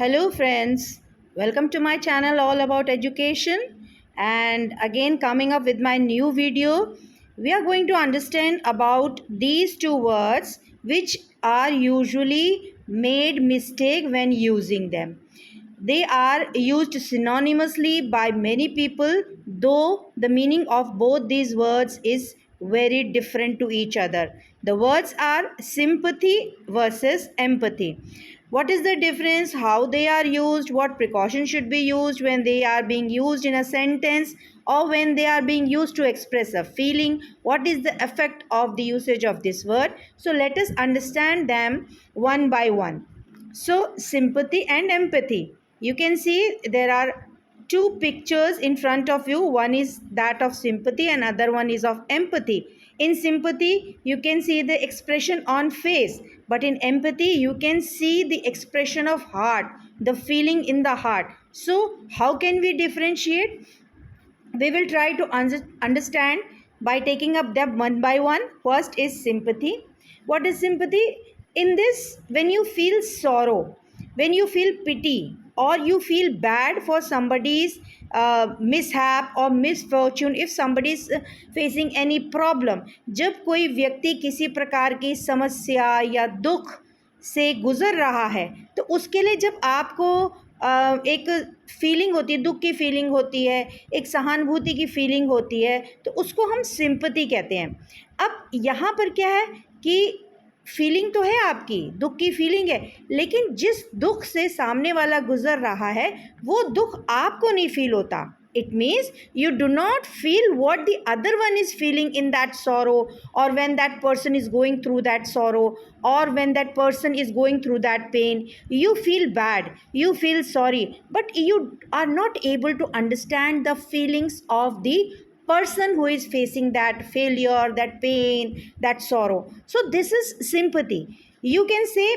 Hello, friends. Welcome to my channel all about education. And again, coming up with my new video, we are going to understand about these two words which are usually made mistake when using them. They are used synonymously by many people, though the meaning of both these words is very different to each other. The words are sympathy versus empathy. What is the difference? How they are used? What precautions should be used when they are being used in a sentence or when they are being used to express a feeling? What is the effect of the usage of this word? So let us understand them one by one. So, sympathy and empathy. You can see there are two pictures in front of you. One is that of sympathy and other one is of empathy. In sympathy, you can see the expression on face, but in empathy, you can see the expression of heart, the feeling in the heart. So, how can we differentiate? We will try to understand by taking up them one by one. First is sympathy. What is sympathy? In this, when you feel sorrow, when you feel pity, or you feel bad for somebody's mishap or misfortune, if somebody is facing any problem, जब कोई व्यक्ति किसी प्रकार की समस्या या दुख से गुजर रहा है, तो उसके लिए जब आपको एक फीलिंग होती है, दुख की फीलिंग होती है, एक सहानुभूति की फीलिंग होती है, तो उसको हम सिंपैथी कहते हैं। अब यहाँ पर क्या है कि फीलिंग तो है, आपकी दुख की फीलिंग है, लेकिन जिस दुख से सामने वाला गुजर रहा है वो दुख आपको नहीं फील होता। It means you do not feel what the other one is feeling in that sorrow, or when that person is going through that sorrow, or when that person is going through that pain. You feel bad, you feel sorry, but you are not able to understand the feelings of the person who is facing that failure, that pain, that sorrow. So this is sympathy. You can say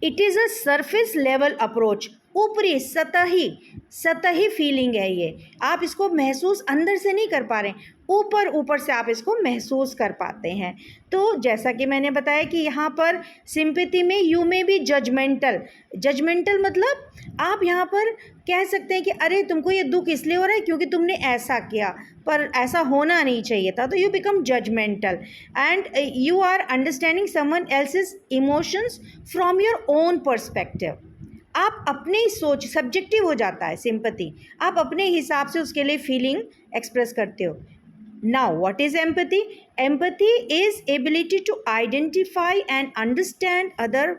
it is a surface level approach, ऊपरी सतही feeling है ये। आप इसको महसूस अंदर से नहीं कर पा रहे, ऊपर ऊपर से आप इसको महसूस कर पाते हैं। तो जैसा कि मैंने बताया कि यहाँ पर सिंपैथी में यू में भी जजमेंटल मतलब आप यहाँ पर कह सकते हैं कि अरे तुमको ये दुख इसलिए हो रहा है क्योंकि तुमने ऐसा किया, पर ऐसा होना नहीं चाहिए था, तो you become judgmental and you are understanding someone else's emotions from your own perspective. आप अपनी सोच, सब्जेक्टिव हो जाता है सिंपैथी, आप अपने हिसाब से उसके लिए फीलिंग एक्सप्रेस करते हो। Now what is empathy? Empathy is ability to identify and understand other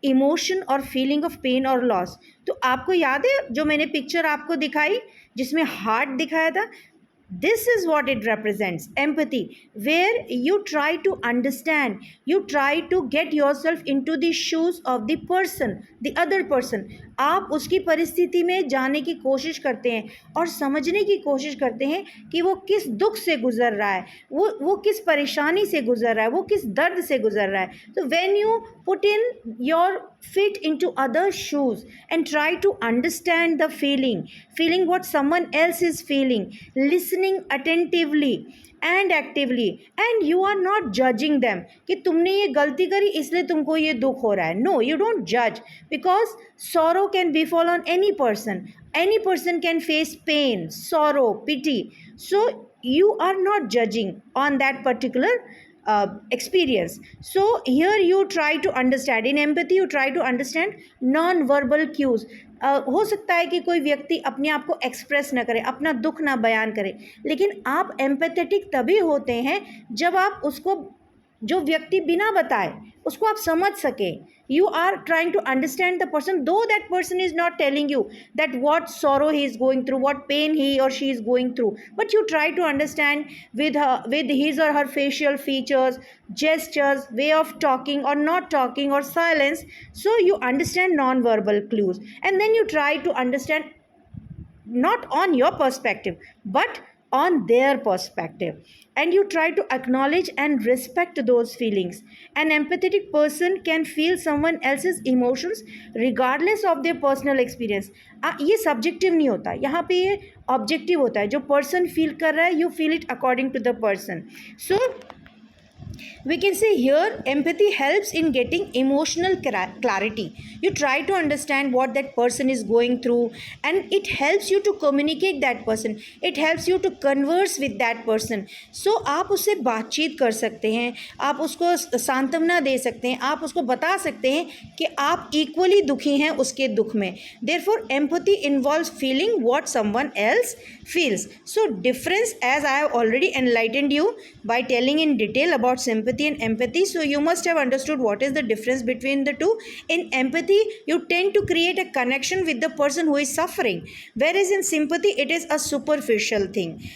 emotion और फीलिंग ऑफ पेन और लॉस। तो आपको याद है जो मैंने पिक्चर आपको दिखाई जिसमें हार्ट दिखाया था, this is what it represents, empathy, where you try to understand, you try to get yourself into the shoes of the person, the other person. आप उसकी परिस्थिति में जाने की कोशिश करते हैं और समझने की कोशिश करते हैं कि वो किस दुख से गुजर रहा है, वो किस परेशानी से गुजर रहा है, वो किस दर्द से गुजर रहा है। तो when you put in your feet into other shoes and try to understand the feeling what someone else is feeling, listening attentively and actively, and you are not judging them कि तुमने ये गलती करी इसलिए तुमको ये दुख हो रहा है। No, you don't judge, because sorrow can befall on any person. Any person can face pain, sorrow, pity. So you are not judging on that particular experience. So here you try to understand, in empathy you try to understand non-verbal cues. हो सकता है कि कोई व्यक्ति अपने आप को express ना करे, अपना दुख ना बयान करे, लेकिन आप एम्पैथेटिक तभी होते हैं जब आप उसको, जो व्यक्ति बिना बताए उसको आप समझ सके। You are trying to understand the person, though that person is not telling you that what sorrow he is going through, what pain he or she is going through, but you try to understand with his or her facial features, gestures, way of talking or not talking or silence. So you understand non-verbal clues, and then you try to understand not on your perspective but on their perspective, and you try to acknowledge and respect those feelings. An empathetic person can feel someone else's emotions regardless of their personal experience. ये subjective नहीं होता, यहाँ पे ये objective होता है। जो person feel कर रहा है, you feel it according to the person. So We can say here empathy helps in getting emotional clarity. You try to understand what that person is going through, and it helps you to communicate that person, it helps you to converse with that person. So आप उससे बातचीत कर सकते हैं, आप उसको सांत्वना दे सकते हैं, आप उसको बता सकते हैं कि आप इक्वली दुखी हैं उसके दुख में. Therefore empathy involves feeling what someone else feels. So difference, as I have already enlightened you by telling in detail about sympathy and empathy, so you must have understood what is the difference between the two. In empathy you tend to create a connection with the person who is suffering, whereas in sympathy it is a superficial thing.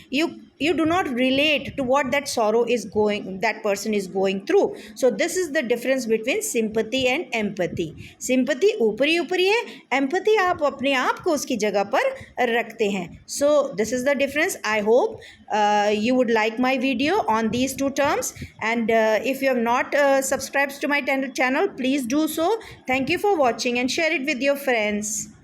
You do not relate to what that sorrow is going, that person is going through. So this is the difference between sympathy and empathy. Sympathy ऊपरी ऊपरी है, empathy आप अपने आप को उसकी जगह पर रखते हैं. So this is the difference. I hope you would like my video on these two terms, and if you have not subscribed to my channel, please do so. Thank you for watching and share it with your friends.